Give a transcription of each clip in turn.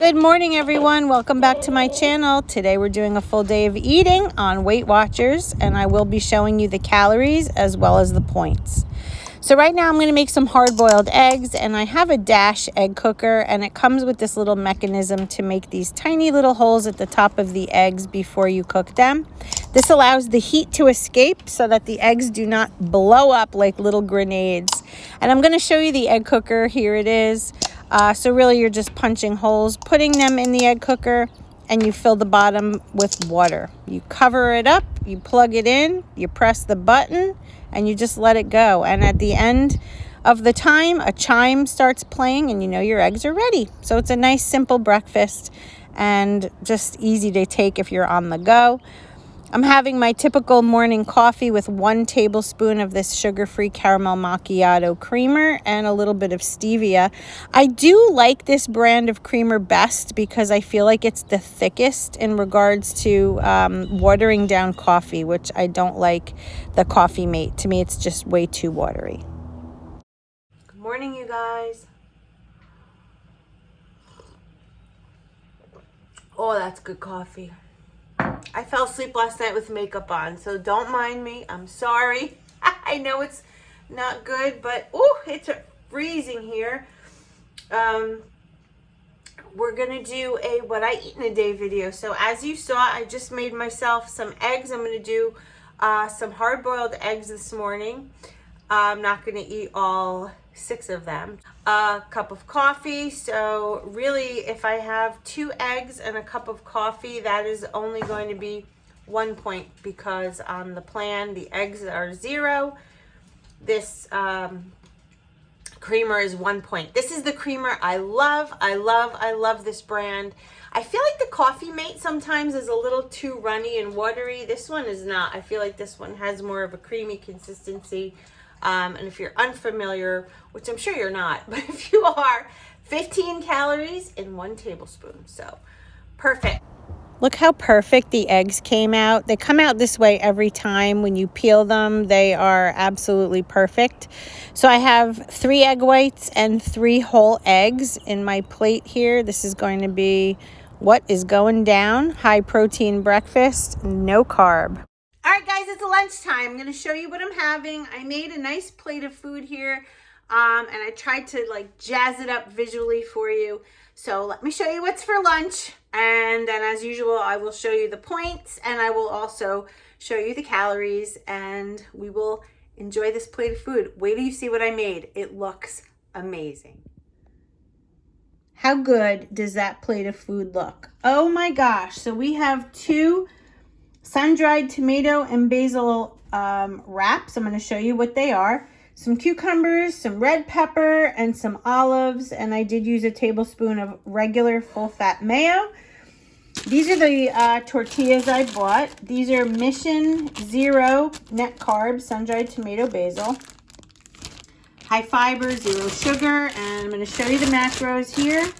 Good morning, everyone. Welcome back to my channel. Today we're doing a full day of eating on Weight Watchers, and I will be showing you the calories as well as the points. So right now I'm going to make some hard-boiled eggs, and I have a Dash egg cooker, and it comes with this little mechanism to make these tiny little holes at the top of the eggs before you cook them. This allows the heat to escape so that the eggs do not blow up like little grenades. And I'm going to show you the egg cooker. Here it is. So really you're just punching holes, putting them in the egg cooker, and you fill the bottom with water. You cover it up, you plug it in, you press the button, and you just let it go. And at the end of the time, a chime starts playing and you know your eggs are ready. So it's a nice simple breakfast and just easy to take if you're on the go. I'm having my typical morning coffee with 1 tablespoon of this sugar-free caramel macchiato creamer and a little bit of stevia. I do like this brand of creamer best because I feel like it's the thickest in regards to watering down coffee, which I don't like the Coffee Mate. To me, it's just way too watery. Good morning, you guys. Oh, that's good coffee. I fell asleep last night with makeup on, so don't mind me. I'm sorry. I know it's not good, but it's freezing here. We're gonna do a what I eat in a day video. So as you saw, I just made myself some eggs. I'm gonna do some hard-boiled eggs this morning. I'm not gonna eat all 6 of them. A cup of coffee. So really, if I have 2 eggs and a cup of coffee, that is only going to be 1 point because on the plan, the eggs are 0. This creamer is 1 point. This is the creamer I love. I love this brand. I feel like the Coffee Mate sometimes is a little too runny and watery. This one is not. I feel like this one has more of a creamy consistency. And if you're unfamiliar, which I'm sure you're not, but if you are, 15 calories in 1 tablespoon. So perfect. Look how perfect the eggs came out. They come out this way every time. When you peel them, they are absolutely perfect. So I have 3 egg whites and 3 whole eggs in my plate here. This is going to be what is going down. High protein breakfast, no carb. All right, guys, it's lunchtime. I'm going to show you what I'm having. I made a nice plate of food here, and I tried to like jazz it up visually for you. So let me show you what's for lunch. And then as usual, I will show you the points, and I will also show you the calories, and we will enjoy this plate of food. Wait till you see what I made. It looks amazing. How good does that plate of food look? Oh my gosh. So we have 2 sun-dried tomato and basil wraps. I'm going to show you what they are. Some cucumbers, some red pepper, and some olives. And I did use a tablespoon of regular full-fat mayo. These are the tortillas I bought. These are Mission Zero net carbs, sun-dried tomato basil. High fiber, 0 sugar. And I'm going to show you the macros here.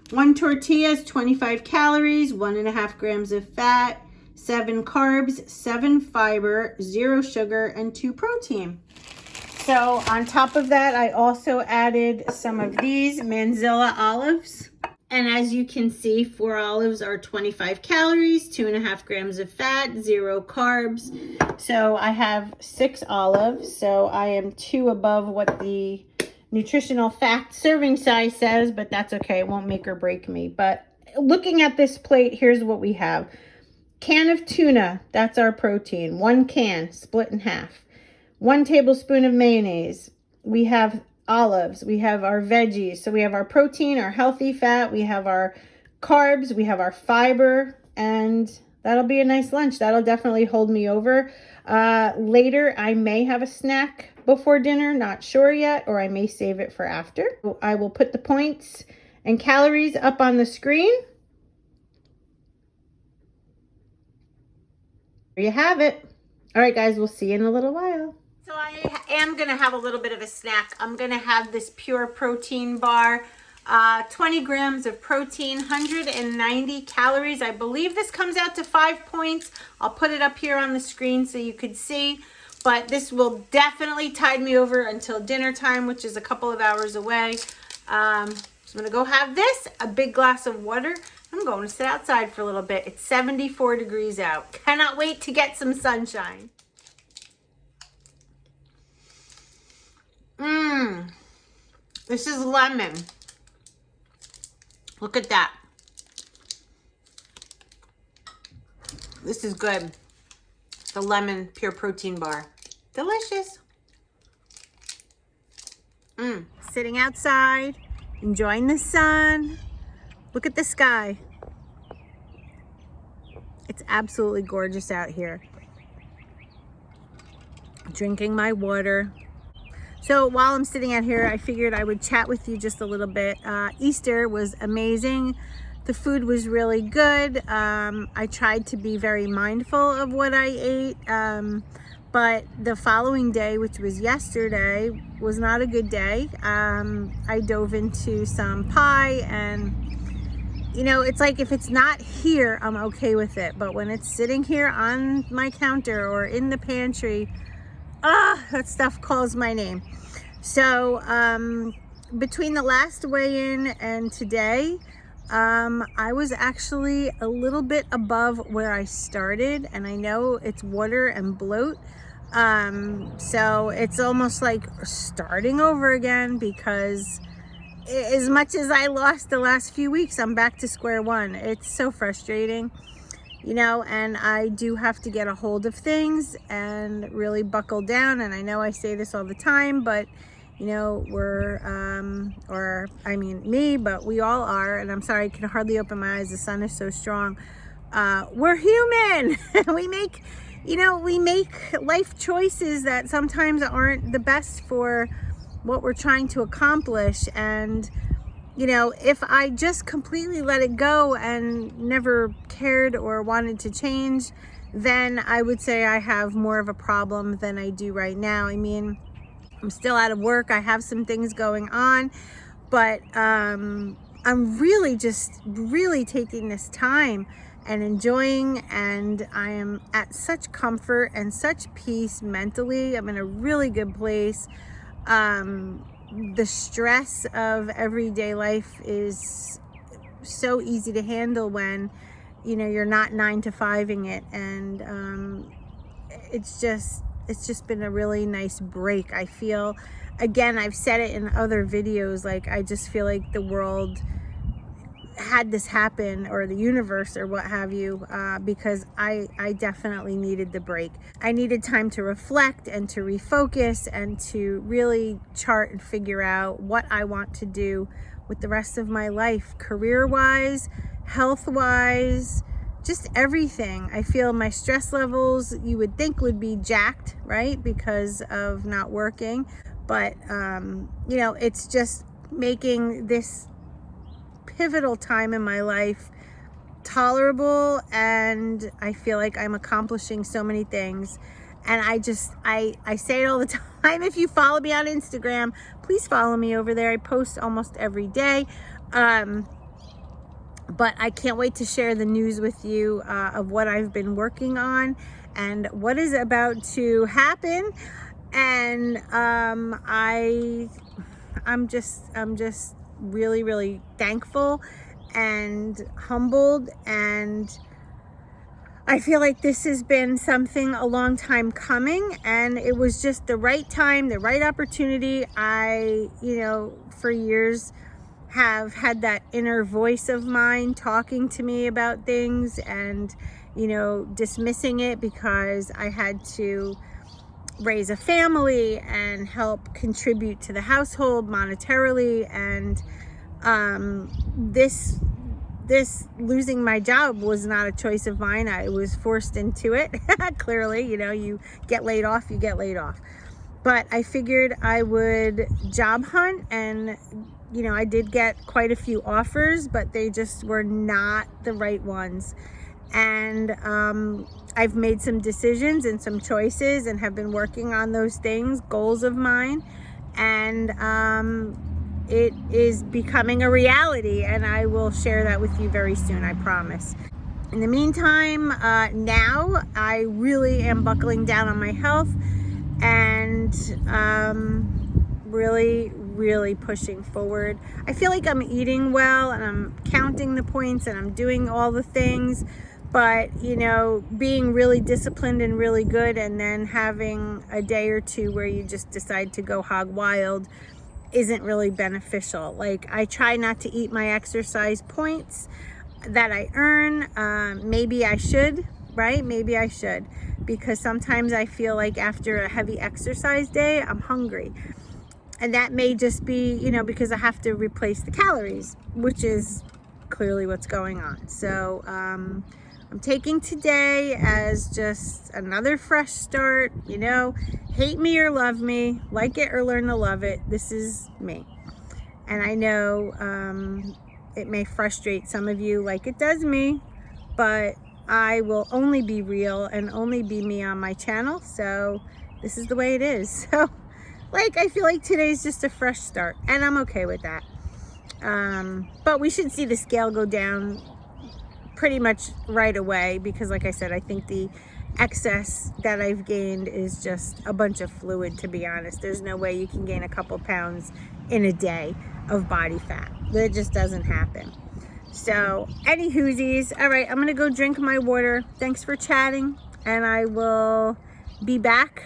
1 tortilla is 25 calories, 1.5 grams of fat, 7 carbs, 7 fiber, 0 sugar, and 2 protein. So on top of that, I also added some of these Manzilla olives. And as you can see, 4 olives are 25 calories, 2.5 grams of fat, 0 carbs. So I have 6 olives. So I am 2 above what the nutritional fact serving size says, but that's okay. It won't make or break me. But looking at this plate, here's what we have. Can of tuna, that's our protein. 1 can, split in half. 1 tablespoon of mayonnaise. We have olives. We have our veggies. So we have our protein, our healthy fat. We have our carbs. We have our fiber. And that'll be a nice lunch. That'll definitely hold me over. Later, I may have a snack before dinner, not sure yet, or I may save it for after. I will put the points and calories up on the screen. There you have it. All right, guys, we'll see you in a little while. So I am going to have a little bit of a snack. I'm going to have this pure protein bar, 20 grams of protein, 190 calories. I believe this comes out to 5 points. I'll put it up here on the screen so you could see. But this will definitely tide me over until dinner time, which is a couple of hours away. I'm gonna go have this, a big glass of water. I'm going to sit outside for a little bit. It's 74 degrees out. Cannot wait to get some sunshine. This is lemon. Look at that. This is good. The lemon pure protein bar. Delicious. Sitting outside, enjoying the sun. Look at the sky. It's absolutely gorgeous out here. Drinking my water. So while I'm sitting out here, I figured I would chat with you just a little bit. Easter was amazing. The food was really good. I tried to be very mindful of what I ate. But the following day, which was yesterday, was not a good day. I dove into some pie, and you know, it's like if it's not here, I'm okay with it. But when it's sitting here on my counter or in the pantry, that stuff calls my name. So between the last weigh-in and today, I was actually a little bit above where I started, and I know it's water and bloat. So it's almost like starting over again, because as much as I lost the last few weeks, I'm back to square one. It's so frustrating, you know, and I do have to get a hold of things and really buckle down. And I know I say this all the time, but you know, me, but we all are. And I'm sorry, I can hardly open my eyes. The sun is so strong. We're human. We make life choices that sometimes aren't the best for what we're trying to accomplish. And, you know, if I just completely let it go and never cared or wanted to change, then I would say I have more of a problem than I do right now. I mean, I'm still out of work. I have some things going on, but I'm really taking this time and enjoying, and I am at such comfort and such peace mentally. I'm in a really good place. The stress of everyday life is so easy to handle when, you know, you're not 9-to-5ing it, and it's just been a really nice break. I feel, again, I've said it in other videos, like I just feel like the world had this happen, or the universe, or what have you, because I definitely needed the break. I needed time to reflect and to refocus and to really chart and figure out what I want to do with the rest of my life, career-wise, health-wise, just everything. I feel my stress levels, you would think, would be jacked, right, because of not working, but you know, it's just making this pivotal time in my life tolerable, and I feel like I'm accomplishing so many things. And I say it all the time. If you follow me on Instagram, please follow me over there. I post almost every day. But I can't wait to share the news with you of what I've been working on and what is about to happen. And I'm just really thankful and humbled, and I feel like this has been something a long time coming, and it was just the right time, the right opportunity. I, you know, for years have had that inner voice of mine talking to me about things, and, you know, dismissing it because I had to raise a family and help contribute to the household monetarily. And this losing my job was not a choice of mine. I was forced into it. Clearly, you know, you get laid off, you get laid off. But I figured I would job hunt, and you know, I did get quite a few offers, but they just were not the right ones. And I've made some decisions and some choices and have been working on those things, goals of mine, and it is becoming a reality, and I will share that with you very soon, I promise. In the meantime, now I really am buckling down on my health, and really really pushing forward. I feel like I'm eating well and I'm counting the points and I'm doing all the things, but you know, being really disciplined and really good and then having a day or two where you just decide to go hog wild isn't really beneficial. Like, I try not to eat my exercise points that I earn. Maybe I should, right? Maybe I should, because sometimes I feel like after a heavy exercise day, I'm hungry. And that may just be, you know, because I have to replace the calories, which is clearly what's going on. So I'm taking today as just another fresh start, you know, hate me or love me, like it or learn to love it. This is me. And I know it may frustrate some of you like it does me, but I will only be real and only be me on my channel. So this is the way it is. So like, I feel like today's just a fresh start and I'm okay with that. But we should see the scale go down pretty much right away, because like I said, I think the excess that I've gained is just a bunch of fluid, to be honest. There's no way you can gain a couple pounds in a day of body fat. That just doesn't happen. So any whoosies. All right, I'm gonna go drink my water. Thanks for chatting, and I will be back.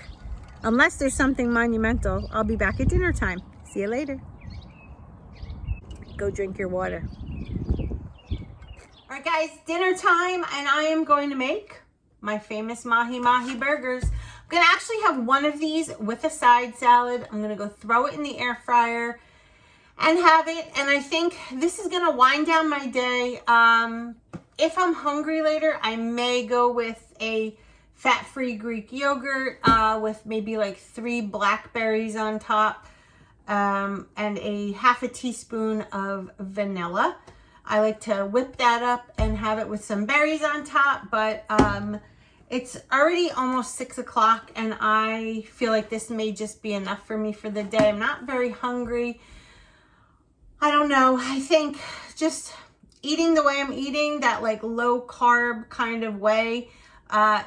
Unless there's something monumental, I'll be back at dinner time. See you later. Go drink your water. All right, guys, dinner time, and I am going to make my famous mahi mahi burgers. I'm gonna actually have one of these with a side salad. I'm gonna go throw it in the air fryer and have it, and I think this is gonna wind down my day. If I'm hungry later, I may go with a fat-free Greek yogurt with maybe like 3 blackberries on top, and a half a teaspoon of vanilla. I like to whip that up and have it with some berries on top, but it's already almost 6 o'clock and I feel like this may just be enough for me for the day. I'm not very hungry. I don't know. I think just eating the way I'm eating, that like low carb kind of way,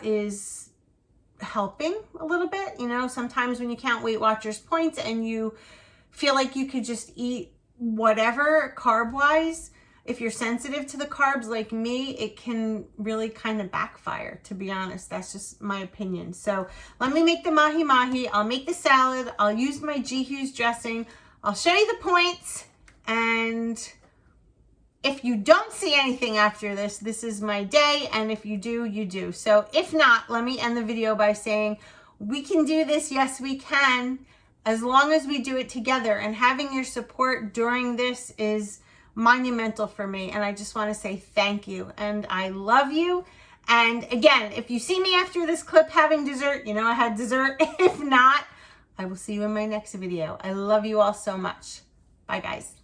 is helping a little bit. You know, sometimes when you count Weight Watchers points and you feel like you could just eat whatever carb wise, if you're sensitive to the carbs like me, it can really kind of backfire, to be honest. That's just my opinion. So let me make the mahi mahi. I'll make the salad. I'll use my G. Hughes dressing. I'll show you the points. And if you don't see anything after this, this is my day. And if you do, you do. So if not, let me end the video by saying we can do this. Yes, we can, as long as we do it together. And having your support during this is monumental for me, and I just want to say thank you and I love you. And again, if you see me after this clip having dessert, you know I had dessert. If not, I will see you in my next video. I love you all so much. Bye, guys.